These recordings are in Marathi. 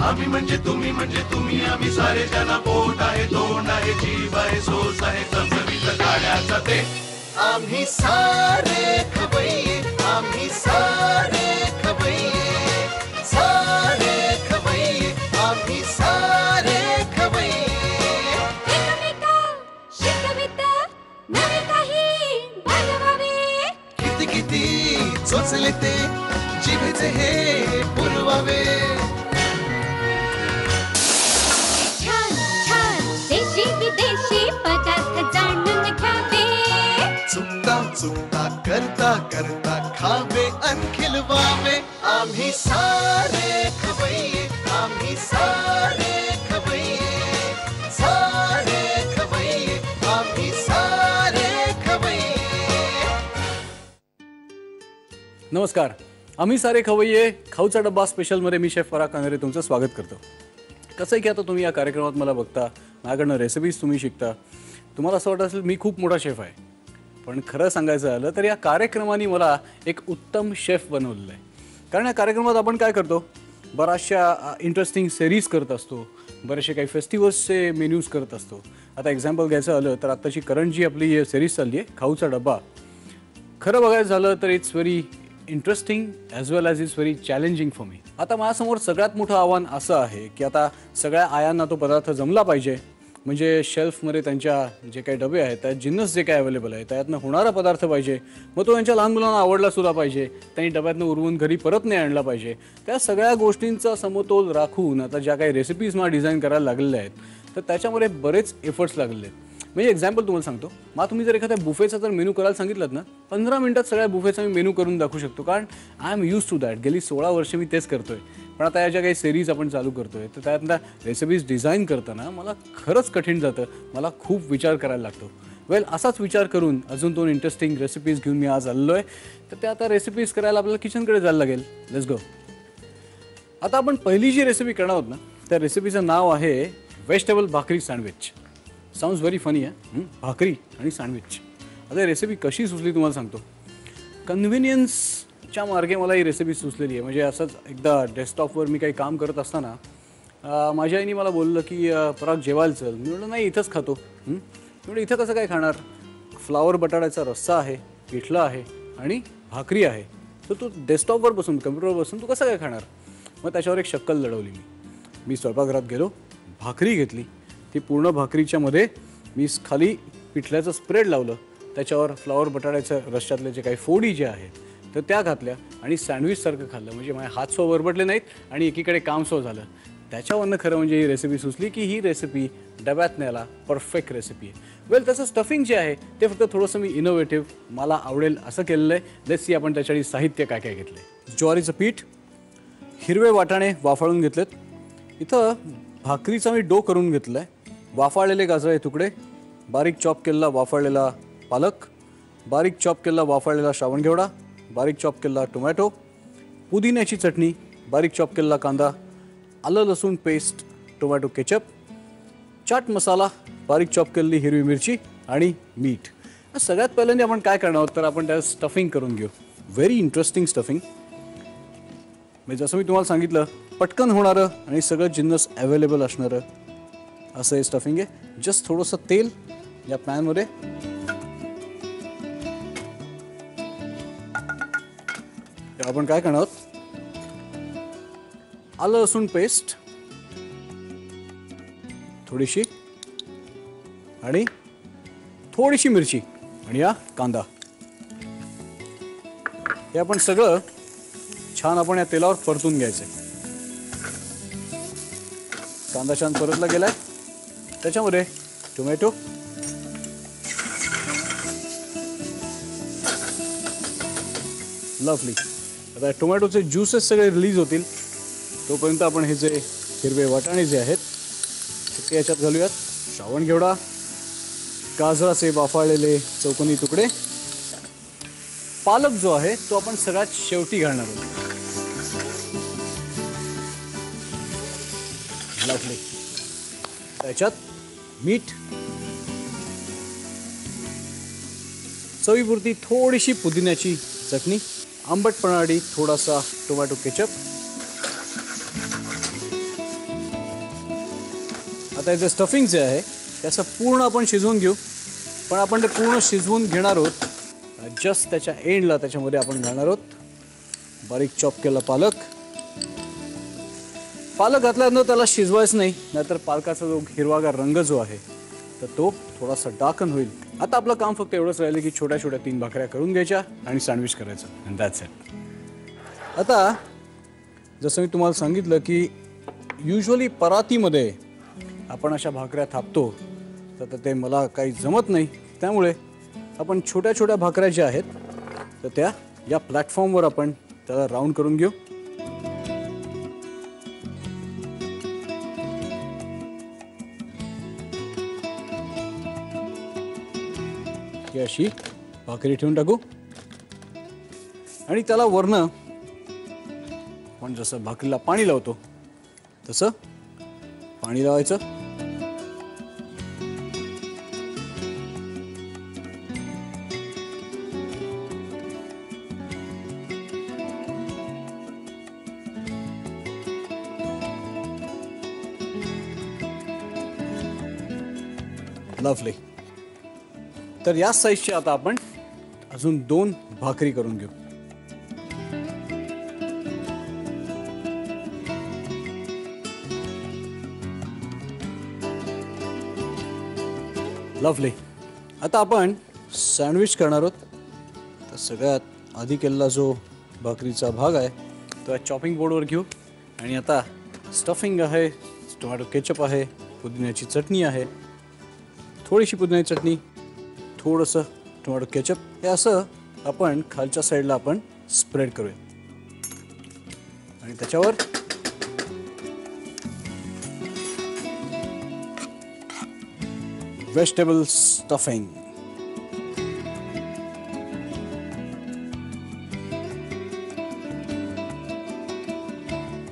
आम्ही म्हणजे तुम्ही आम्ही सारे जना पोट आहे तोंड आहे जीव आहे सोस आहे चमचमीत गाण्याचा ते आम्ही सारे खवय्ये आम्ही सारे खवय्ये सारे खवय्ये आम्ही सारे खवय्ये एकमेका शिकवित नवे काही बनवावे किती किती चोचले ते जिभेचे हे पुरवावे छान छान देशी विदेशी पदार्थ जाणून घ्यावे चुकता चुकता करता करता खावे अन खिलवावे आम्ही सारे खवय्ये आम्ही सारे खवय्ये सारे खवय्ये आम्ही सारे खवय्ये नमस्कार. आम्ही सारे खवय्ये खाऊचा डब्बा स्पेशलमध्ये मी शेफ फराह कानरे तुमचं स्वागत करतो. कसं आहे की आता तुम्ही या कार्यक्रमात मला बघता, माझ्याकडनं रेसिपीज तुम्ही शिकता. तुम्हाला असं वाटत असेल मी खूप मोठा शेफ आहे, पण खरं सांगायचं झालं तर या कार्यक्रमाने मला एक उत्तम शेफ बनवलेलं आहे. कारण या कार्यक्रमात आपण काय करतो, बऱ्याचशा इंटरेस्टिंग सिरीज करत असतो, बरेचसे काही फेस्टिवल्सचे मेन्यूज करत असतो. आता एक्झाम्पल घ्यायचं झालं तर आत्ताची करंट जी आपली सिरीज चालली आहे खाऊचा डब्बा, खरं बघायचं झालं तर it's very interesting as well as its very challenging for me. आता माझ्यासमोर सगळ्यात मोठं आव्हान असं आहे की आता सगळ्या आयांना तो पदार्थ जमला पाहिजे, म्हणजे शेल्फमध्ये त्यांच्या जे काही डबे आहेत त्यात जिन्नस जे काही अवेलेबल आहे त्यातनं होणारा पदार्थ पाहिजे, मग तो त्यांच्या लहान मुलांना आवडलासुद्धा पाहिजे, त्यांनी डब्यातनं उरवून घरी परत नाही आणला पाहिजे. त्या सगळ्या गोष्टींचा समतोल राखून आता ज्या काही रेसिपीज मला डिझाईन करायला लागलेल्या आहेत तर त्याच्यामध्ये बरेच एफर्ट्स लागलेले आहेत. म्हणजे एक्झाम्पल तुम्हाला सांगतो, मग तुम्ही जर एखाद्या बुफेचा जर मेनू करायला सांगितलं ना 15 मिनिटात सगळ्या बुफेचा मी मेनू करून दाखवू शकतो, कारण I am use to that. गेली 16 वर्ष मी तेच करतोय. पण आता या ज्या काही सिरीज आपण चालू करतोय तर त्यातल्या रेसिपीज डिझाईन करताना मला खरंच कठीण जातं, मला खूप विचार करायला लागतो. वेल असाच विचार करून अजून 2 इंटरेस्टिंग रेसिपीज घेऊन मी आज आलेलो आहे. तर त्या आता रेसिपीज करायला आपल्याला किचनकडे जायला लागेल. Let's go. आता आपण पहिली जी रेसिपी करणार आहोत ना त्या रेसिपीचं नाव आहे व्हेजिटेबल भाकरी सँडविच. साऊंड्स व्हेरी फनी आहे, भाकरी आणि सँडविच. आता ही रेसिपी कशी सुचली तुम्हाला सांगतो. कन्व्हिनियन्सच्या मार्गे मला ही रेसिपी सुचलेली आहे. म्हणजे असंच एकदा डेस्कटॉपवर मी काही काम करत असताना माझ्या आईने मला बोललं की पराग जेवायला चल. मी म्हटलं नाही इथंच खातो. मी म्हटलं इथं कसं काय खाणार, फ्लावर बटाट्याचा रस्सा आहे, पिठलं आहे आणि भाकरी आहे, तर तू डेस्कटॉपवर बसून कम्प्युटरवर बसून तू कसं काय खाणार. मग त्याच्यावर एक शक्कल लढवली. मी स्वयंपाकघरात गेलो, भाकरी घेतली, ती पूर्ण भाकरीच्या मध्ये मी खाली पिठल्याचं स्प्रेड लावलं, त्याच्यावर फ्लावर बटाट्याच्या रश्श्यातले जे काही फोडी जे आहेत तर त्या घातल्या आणि सँडविचसारखं खाल्लं. म्हणजे माझे हात सो वरबडले नाहीत आणि एकीकडे काम सो झालं. त्याच्यावरनं खरं म्हणजे ही रेसिपी सुचली की ही रेसिपी डब्यात न्यायला परफेक्ट रेसिपी आहे. वेल त्याचं स्टफिंग जे आहे ते फक्त थोडंसं मी इनोव्हेटिव्ह मला आवडेल असं केलेलं आहे. लेट्स सी आपण त्याच्यासाठी साहित्य काय काय घेतलं आहे. ज्वारीचं पीठ, हिरवे वाटाणे वाफाळून घेतलेत, इथं भाकरीचा मी डो करून घेतला आहे, वाफाळलेले गाजराचे तुकडे, बारीक चॉप केलेला वाफाळलेला पालक, बारीक चॉप केलेला वाफाळलेला श्रावण घेवडा, बारीक चॉप केलेला टोमॅटो, पुदिन्याची चटणी, बारीक चॉप केलेला कांदा, आलं लसूण paste, tomato ketchup, chaat masala, बारीक चॉप केलेली हिरवी मिरची आणि मीठ. सगळ्यात पहिल्यांदा आपण काय करणार आहोत तर आपण त्यात स्टफिंग करून घेऊ. Very interesting stuffing. म्हणजे जसं मी तुम्हाला सांगितलं पटकन होणारं आणि सगळं जिन्नस अवेलेबल असणारं असं हे स्टफिंग आहे. जस्ट थोडंसं तेल या पॅनमध्ये, आपण काय करणार आहोत, आलं लसूण पेस्ट थोडीशी आणि थोडीशी मिरची आणि या कांदा, हे आपण सगळं छान आपण या तेलावर परतून घ्यायचं. कांदा छान परतला गेलाय, त्याच्यामध्ये टोमॅटो, लवली. आता टोमॅटोचे ज्यूसेस सगळे रिलीज होतील तोपर्यंत आपण हे जे हिरवे वाटाणे जे आहेत ते याच्यात घालूयात. श्रावण घेवडा, गाजराचे वाफाळलेले चौकोनी तुकडे, पालक जो आहे तो आपण सगळ्यात शेवटी घालणार आहोत. लवली. त्याच्यात मीठ, चवीपुरती थोडीशी पुदिन्याची चटणी, आंबटपणासाठी थोडासा टोमॅटो केचप, आता याचं स्टफिंग जे आहे त्याचं पूर्ण आपण शिजवून घेऊ, पण आपण ते पूर्ण शिजवून घेणार आहोत जस्ट त्याच्या एंडला. त्याच्यामध्ये आपण घालणार आहोत बारीक चॉप केला पालक. पालक घातल्यानंतर त्याला शिजवायचं नाही, नाहीतर पालकाचा जो हिरवागार रंग जो आहे तर तो थोडासा डार्कन होईल. आता आपलं काम फक्त एवढंच राहिलं की छोट्या छोट्या 3 भाकऱ्या करून घ्यायच्या आणि सँडविच करायचं, अँड दॅट्स इट. आता जसं मी तुम्हाला सांगितलं की युजली परातीमध्ये आपण अशा भाकऱ्या थापतो, तर ते मला काही जमत नाही. त्यामुळे आपण छोट्या छोट्या भाकऱ्या ज्या आहेत तर त्या या प्लॅटफॉर्मवर आपण त्याला राऊंड करून घेऊ. ही अशी भाकरी ठेवून टाकू आणि त्याला वरनं आपण जसं भाकरीला पाणी लावतो तसं पाणी लावायचं. लवली. तर या साईजची आता आपण अजून 2 भाकरी करून घेऊ. लवली. आता आपण सँडविच करणार आहोत. तर सगळ्यात आधी केलेला जो भाकरीचा भाग आहे तो चॉपिंग बोर्डवर घेऊ आणि आता स्टफिंग आहे, टोमॅटो केचप आहे, पुदिन्याची चटणी आहे, थोडीशी पुदिन्याची चटणी, थोडंसं टोमॅटो केचप, हे असं आपण खालच्या साईडला आपण स्प्रेड करूया आणि त्याच्यावर व्हेजिटेबल स्टफिंग.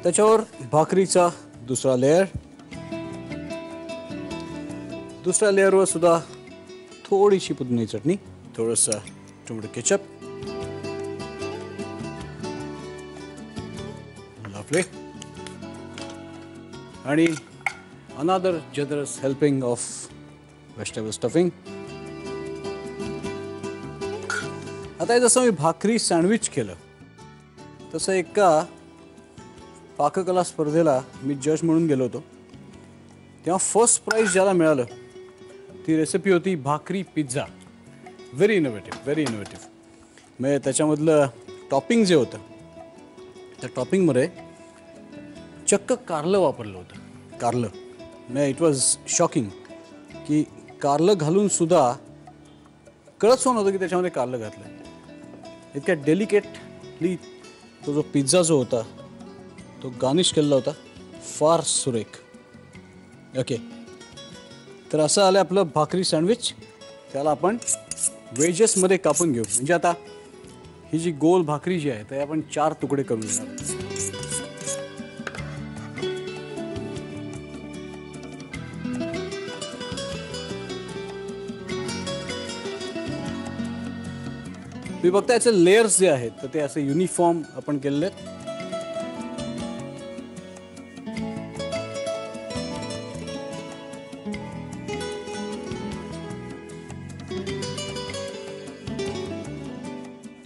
त्याच्यावर भाकरीचा दुसरा लेअर. दुसऱ्या लेअरवर सुद्धा थोडीशी पुदिन्याची चटणी, थोडंसं टोमॅटो केचप. लवली. आणि another generous helping of vegetable stuffing. आता जसं मी भाकरी सँडविच केलं तसं एका पाककला स्पर्धेला मी जज म्हणून गेलो होतो. तेव्हा फर्स्ट प्राइज ज्याला मिळालं ती रेसिपी होती भाकरी pizza. Very innovative, very innovative. म्हणजे त्याच्यामधलं टॉपिंग जे होतं त्या टॉपिंगमध्ये चक्क कारलं वापरलं होतं. कारलं म्हणजे इट वॉज शॉकिंग की कारलं घालून सुद्धा कळत नव्हतं की त्याच्यामध्ये कारलं घातलं. इतक्या डेलिकेटली तो जो पिझ्झा जो होता तो गार्निश केलेला होता, फार सुरेख. ओके, तर असं आलं आपलं भाकरी सँडविच. त्याला आपण वेजेसमध्ये कापून घेऊ. म्हणजे आता ही जी गोल भाकरी जी आहे ते आपण 4 तुकडे करून घेणार. तुम्ही बघता याचे लेयर्स जे आहेत तर ते असे युनिफॉर्म आपण केलेले आहेत.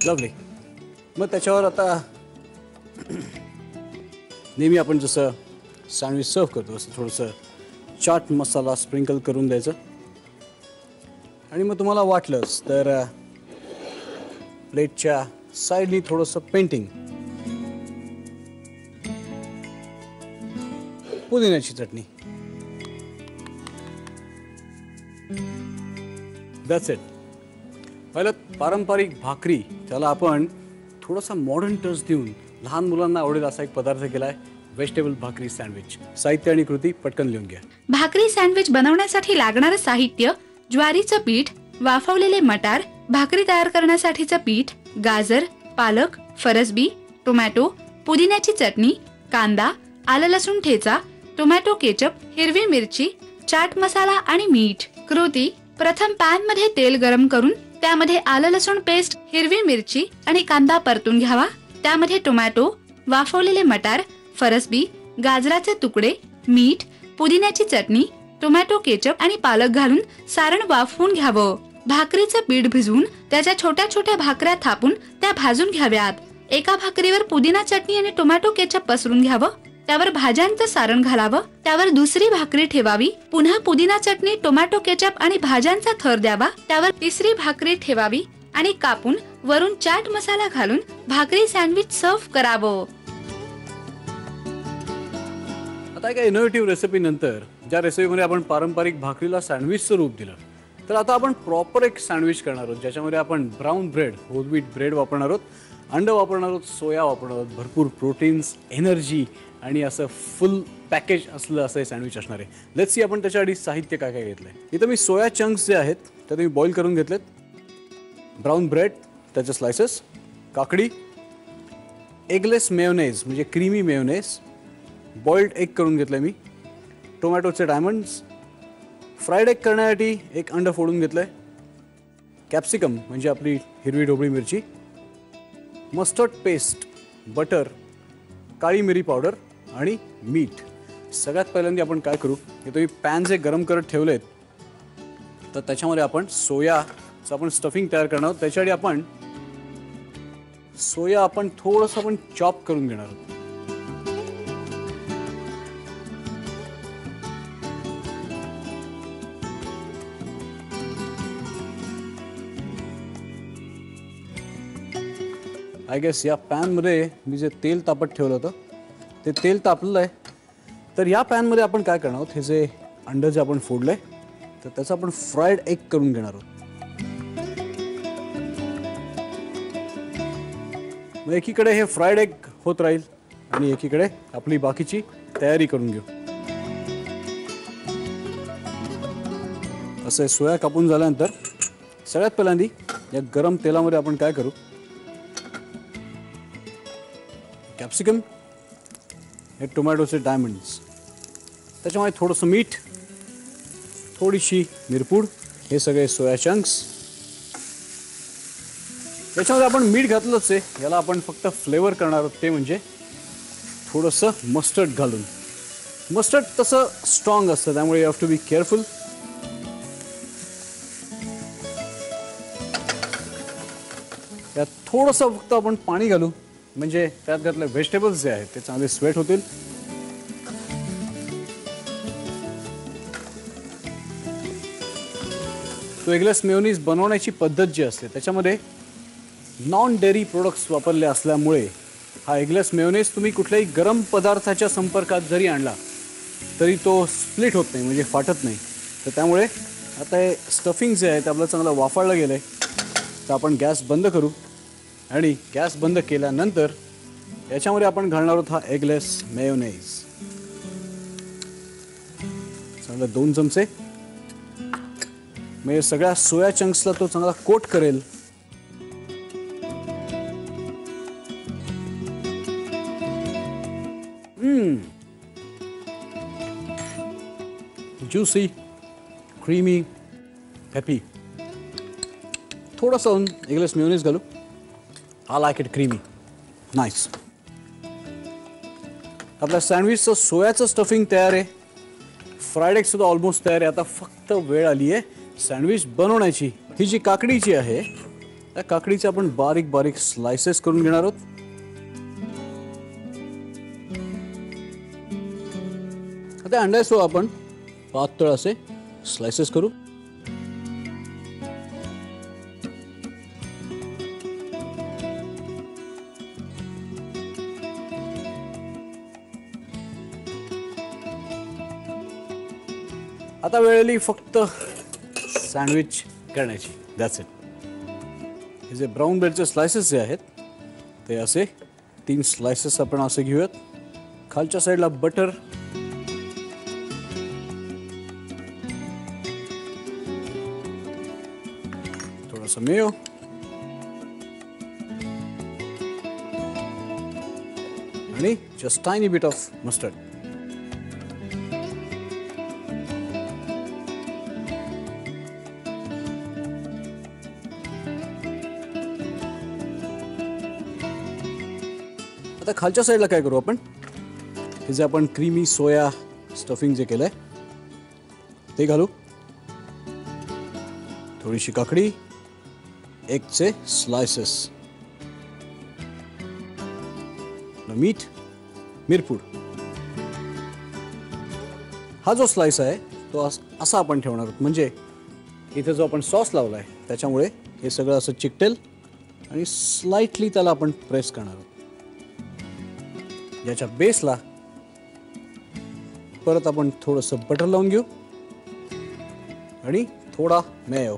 लवली. मग त्याच्यावर आता नेहमी आपण जसं सँडविच सर्व करतो असं थोडंसं चाट मसाला स्प्रिंकल करून द्यायचं. आणि मग तुम्हाला वाटलंच तर प्लेटच्या साईडनी थोडंसं पेंटिंग, पुदिन्याची चटणी. That's it. पहिलं पारंपरिक भाकरी त्याला आपण थोडासा मॉडर्न टच देऊन लहान मुलांना आवडेल असा एक पदार्थ केलाय, व्हेजिटेबल भाकरी सँडविच. साहित्य आणि कृती पटकन लिहून घ्या. भाकरी सँडविच बनवण्यासाठी लागणारं साहित्य: ज्वारीचं पीठ, वाफवलेले मटार, भाकरी तयार करण्यासाठीचं पीठ, गाजर, पालक, फरसबी, टोमॅटो, पुदिन्याची चटणी, कांदा, आलं लसूण ठेचा, टोमॅटो केचप, हिरवी मिरची, चाट मसाला आणि मीठ. कृती: प्रथम पॅन मध्ये तेल गरम करून त्यामध्ये आलं लसूण पेस्ट, हिरवी मिरची आणि कांदा परतून घ्यावा. त्यामध्ये टोमॅटो, वाफवलेले मटार, फरसबी, गाजराचे तुकडे, मीठ, पुदिन्याची चटणी, टोमॅटो केचप आणि पालक घालून सारण वाफवून घ्यावं. भाकरीचं पीठ भिजवून त्याच्या छोट्या छोट्या भाकऱ्या थापून त्या भाजून घ्याव्यात. एका भाकरीवर पुदिना चटणी आणि टोमॅटो केचप पसरून घ्यावं. त्यावर भाज्यांचं सारण घालावं. त्यावर दुसरी भाकरी ठेवावी. पुन्हा पुदिना चटणी, टोमॅटो केचप आणि भाज्यांचा थर द्यावा. त्यावर तिसरी भाकरी ठेवावी आणि कापून वरून चाट मसाला घालून भाकरी सँडविच सर्व्ह करावं. आता एका इनोव्हेटिव्ह रेसिपी नंतर ज्या रेसिपीमध्ये आपण पारंपरिक भाकरीला सँडविचचं रूप दिलं, तर आता आपण प्रॉपर एक सँडविच करणार आहोत, ज्याच्यामध्ये आपण brown bread, whole wheat bread वापरणार आहोत, अंड वापरणार आहोत, सोया वापरणार आहोत, भरपूर प्रोटीन्स, एनर्जी आणि असं फुल पॅकेज असलं असं हे सँडविच असणार आहे. लेट्स सी आपण त्याच्यासाठी साहित्य काय काय घेतलंय. इथं मी सोया चंक्स जे आहेत ते मी बॉईल करून घेतलेत, ब्राऊन ब्रेड त्याचे स्लायसेस, काकडी, एगलेस मेयोनेज म्हणजे क्रीमी मेयोनेज, बॉइल्ड एग करून घेतलं मी, टोमॅटोचे डायमंड्स, फ्राईड एग करण्यासाठी एक अंड फोडून घेतलं आहे, कॅप्सिकम म्हणजे आपली हिरवी ढोबळी मिरची, मस्टर्ड पेस्ट, बटर, काळी मिरी पावडर आणि मीठ. सगळ्यात पहिल्यांदा आपण काय करू, हे तुम्ही पॅन जे गरम करत ठेवले आहेत तर त्याच्यामध्ये आपण सोयाचं आपण स्टफिंग तयार करणार आहोत. त्याच्यासाठी आपण सोया थोडंसं आपण चॉप करून घेणार आहोत. आय गेस या पॅनमध्ये मी जे तेल तापत ठेवलं होतं ते तेल तापलेलं आहे. तर या पॅनमध्ये आपण काय करणार आहोत, हे जे अंड जे आपण फोडलं आहे तर त्याचं आपण फ्राईड एग करून घेणार आहोत. मग एकीकडे हे फ्राईड एग होत राहील आणि एकीकडे आपली बाकीची तयारी करून घेऊ. असं सोया कापून झाल्यानंतर सगळ्यात पहिल्यांदी या गरम तेलामध्ये आपण काय करू, कॅप्सिकम, हे टोमॅटोचे डायमंड्स, त्याच्यामध्ये थोडंसं मीठ, थोडीशी मिरपूड, हे सगळे सोया चंक्स. याच्यामध्ये आपण मीठ घातलंच आहे, याला आपण फक्त फ्लेवर करणार आहोत, ते म्हणजे थोडंसं मस्टर्ड घालून. मस्टर्ड तसं स्ट्रॉंग असतं त्यामुळे you have to be careful. यात थोडंसं फक्त आपण पाणी घालू म्हणजे त्यात घातले व्हेजिटेबल्स जे आहेत ते चांगले स्वेट होतील. तो एगलेस मेयोनीज बनवण्याची पद्धत जी असते त्याच्यामध्ये नॉन डेअरी प्रोडक्ट्स वापरले असल्यामुळे हा एगलेस मेयोनीज तुम्ही कुठल्याही गरम पदार्थाच्या संपर्कात जरी आणला तरी तो स्प्लिट होत नाही, म्हणजे फाटत नाही. तर त्यामुळे आता हे स्टफिंग जे आहे ते आपलं चांगलं वाफाळलं गेलं आहे. तर आपण गॅस बंद करू आणि गॅस बंद केल्यानंतर याच्यामध्ये आपण घालणार आहोत हा एगलेस मेयोनेज. चांगलं 2 चमचे, म्हणजे सगळ्या सोया चंक्सला तो चांगला कोट करेल. Juicy, creamy, happy. थोडंसं एगलेस मेयोनेज घालू. I like it creamy. Nice. आपल्या सँडविचचं सोयाचं स्टफिंग तयार आहे, फ्राईड एग सुद्धा ऑलमोस्ट तयार आहे. आता फक्त वेळ आली आहे सँडविच बनवण्याची. ही जी काकडीची आहे त्या काकडीचे आपण बारीक बारीक स्लायसेस करून घेणार आहोत. आता अंड्यासोबत आपण पातळ असे स्लायसेस करू. आता वेळ आली फक्त सँडविच करण्याची. That's it. हे जे ब्राऊन ब्रेडचे स्लायसेस जे आहेत ते असे 3 स्लायसेस आपण असे घेऊयात. खालच्या साईडला बटर, थोडासा मेयो, आणि just tiny bit of mustard. आता खालच्या साईडला काय करू आपण, हे जे आपण क्रीमी सोया स्टफिंग जे केलंय ते घालू. थोडीशी काकडी, एगचे स्लायसेस, मीठ, मिरपूड. हा जो स्लाइस आहे तो असा आपण ठेवणार आहोत, म्हणजे इथे जो आपण सॉस लावलाय त्याच्यामुळे हे सगळं असं चिकटेल आणि स्लाइटली त्याला आपण प्रेस करणार आहोत. याच्या बेसला परत आपण थोडंसं बटर लावून घेऊ आणि थोडा मेयो.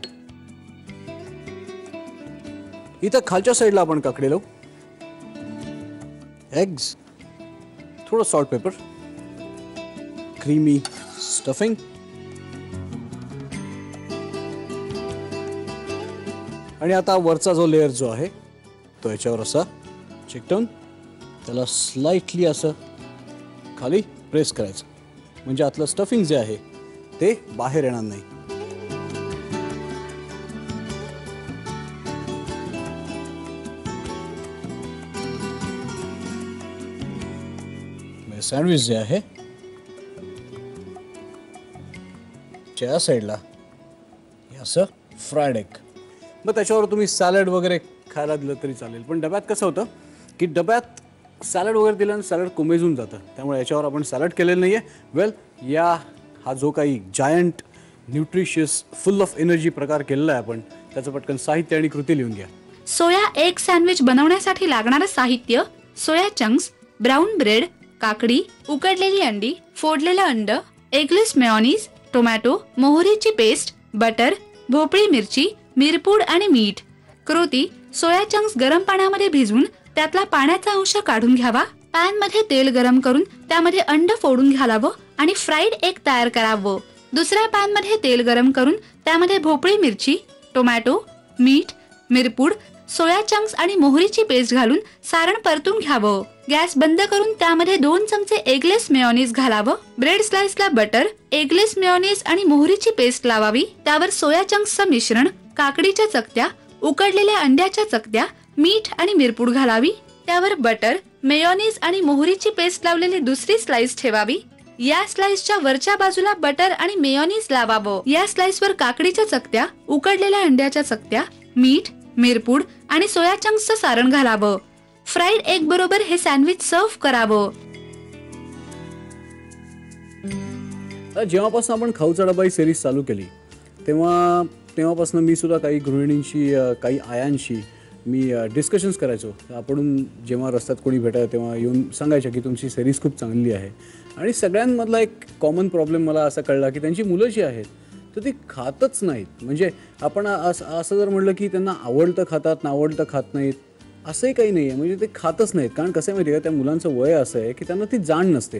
इथं खालच्या साईडला आपण काकडी लावू, एग्स, थोडं सॉल्ट पेपर, क्रीमी स्टफिंग आणि आता वरचा जो लेअर जो आहे तो याच्यावर असा चिकटवून त्याला स्लाइटली असं खाली प्रेस करायचं, म्हणजे आतलं स्टफिंग जे आहे ते बाहेर येणार नाही. सँडविच जे आहे त्या साईडला असं फ्रायड एग. मग त्याच्यावर तुम्ही सॅलड वगैरे खायला दिलं तरी चालेल, पण डब्यात कसं होतं की डब्यात सॅलड वगैरे दिल्यानं सॅलड कोमेजून जातं, त्यामुळे याच्यावर आपण सॅलड केलेलं नाही आहे. वेल, हा जो काही giant nutritious full of energy प्रकार केलेला आहे आपण, त्याचं पटकन साहित्य आणि कृती लिहून घ्या. सोया एग सँडविच बनवण्यासाठी लागणारं साहित्य: सोया चंक्स, ब्राऊन ब्रेड, काकडी, उकडलेली अंडी, फोडलेलं अंड, एगलेस मेयोनीज, टोमॅटो, मोहरीची पेस्ट, बटर, भोपळी मिरची, मिरपूड आणि मीठ. कृती: सोया चंक्स गरम पाण्यामध्ये भिजवून त्यातला पाण्याचा अंश काढून घ्यावा. पॅन मध्ये तेल गरम करून त्यामध्ये अंड फोडून घालावं आणि फ्राईड एग तयार करावं. दुसऱ्या पॅन मध्ये तेल गरम करून त्यामध्ये भोपळी मिरची, टोमॅटो, मीठ, मिरपूड, सोया चंक्स आणि मोहरीची पेस्ट घालून सारण परतून घ्यावं. गॅस बंद करून त्यामध्ये 2 चमचे एगलेस मेयोनीज घालावं. ब्रेड स्लाइसला बटर, एगलेस मेयोनीज आणि मोहरीची पेस्ट लावावी. त्यावर सोया चंक्सचं मिश्रण, काकडीच्या चकत्या, उकडलेल्या अंड्याच्या चकत्या, मीठ आणि मिरपूड घालावी. त्यावर बटर, मेयोनीज आणि मोहरीची पेस्ट लावलेली दुसरी स्लाइस ठेवावी. या स्लाइसच्या वरच्या बाजूला बटर आणि मेयोनीज लावावं. या स्लाइसवर काकडीच्या चकत्या, उकडलेल्या अंड्याच्या चकत्या, मीठ, मिरपूड आणि सोया चंक्सचं सारण घालावं. फ्राईड एग बरोबर हे सँडविच सर्व्ह करावं. जेव्हापासून आपण खाऊचा डबा ही सिरीज चालू केली तेव्हापासून मी सुद्धा काही गृहिणींशी, काही आयांशी मी डिस्कशन्स करायचो. आपण जेव्हा रस्त्यात कोणी भेटायचं तेव्हा येऊन सांगायचं की तुमची सिरीज खूप चांगली आहे. आणि सगळ्यांमधला एक कॉमन प्रॉब्लेम मला असा कळला की त्यांची मुलं जी आहेत तर ती खातच नाहीत. म्हणजे आपण असं जर म्हटलं की त्यांना आवडतं खातात, नावडतं खात नाहीत, असंही काही नाही आहे. म्हणजे ते खातच नाहीत. कारण कसं आहे माहिती आहे का, त्या मुलांचं वय असं आहे की त्यांना ती जाण नसते.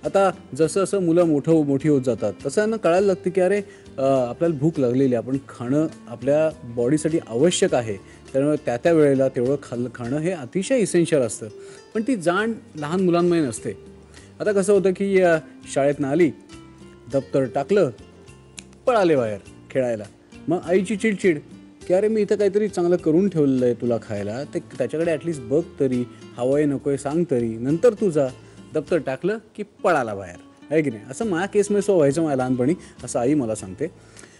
आता जसं जसं मुलं मोठी होत जातात तसं त्यांना कळायला लागतं की अरे आपल्याला भूक लागलेली आहे, आपण खाणं आपल्या बॉडीसाठी आवश्यक आहे, त्यामुळे त्या वेळेला तेवढं खाणं हे अतिशय इसेन्शियल असतं. पण ती जाण लहान मुलांमध्ये नसते. आता कसं होतं की शाळेतनं आली, दप्तर टाकलं, पळाले बाहेर खेळायला. मग आईची चिडचिड की अरे मी इथं काहीतरी चांगलं करून ठेवलेलं आहे तुला खायला, ते त्याच्याकडे ॲटलिस्ट बघ तरी, हवंय नकोय सांग तरी, नंतर तू जा. दप्तर टाकलं की पळाला बाहेर, आहे की नाही. असं माझ्या केसमध्ये व्हायचं माझ्या लहानपणी, असं आई मला सांगते.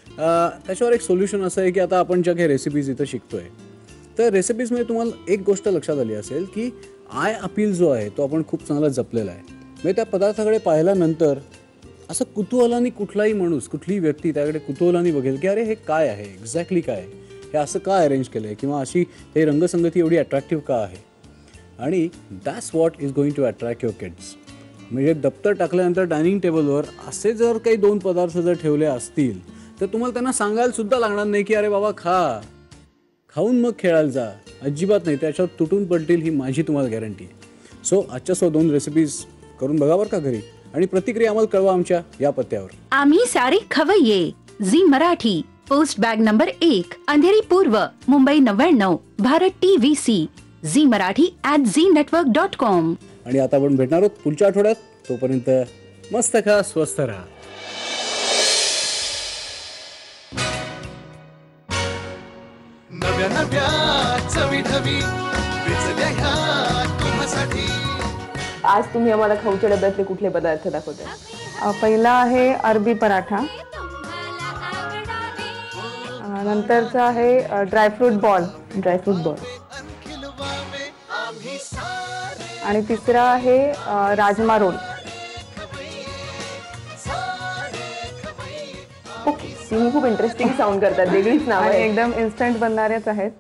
त्याच्यावर एक सोल्युशन असं आहे की आता आपण ज्या काही रेसिपीज इथं शिकतोय तर रेसिपीजमध्ये तुम्हाला एक गोष्ट लक्षात आली असेल की आय अपील जो आहे तो आपण खूप चांगला जपलेला आहे. म्हणजे त्या पदार्थाकडे पाहिल्यानंतर असं कुतूहलाने कुठलाही माणूस, कुठलीही व्यक्ती त्याकडे कुतूहलाने बघेल की अरे हे काय आहे, एक्झॅक्टली काय आहे, हे असं का अरेंज केलं आहे, किंवा अशी हे रंगसंगती एवढी अट्रॅक्टिव्ह का आहे. आणि that's what is going to attract your kids. म्हणजे दप्तर टाकल्यानंतर डायनिंग टेबलवर असे जर काही 2 पदार्थ जर ठेवले असतील तर तुम्हाला त्यांना सांगायला सुद्धा लागणार नाही की अरे बाबा खाऊन मग खेळायला जा, अजिबात नाही. त्याच्यावर तुटून पडतील ही माझी तुम्हाला गॅरंटी आहे. सो आजच्या 2 रेसिपीज करून बघा बरं का घरी, आणि प्रतिक्रिया आम्हाला कळवा आमच्या या पत्त्यावर. आम्ही सारे खवय्ये, Zee Marathi, post bag number 1, Andheri पूर्व, मुंबई 99, भारत TVC, झी मराठी @znetwork.com. आणि आता आपण भेटणार आहोत पुढच्या आठवड्यात. तोपर्यंत मस्त खा, स्वस्थ राहा. नव्या नव्या चवी ढवी विचल्या ह्या तुम्हासाठी. आज तुम्ही आम्हाला खाऊच्या डब्यातले कुठले पदार्थ दाखवताय? पहिला आहे अरबी पराठा, नंतरचं आहे ड्रायफ्रूट बॉल. आणि तिसरा आहे राजमा रोल. तिन्ही खूप इंटरेस्टिंग साऊंड करतात, वेगळीच नाव आणि आहे. एकदम इन्स्टंट बनणारेच आहेत.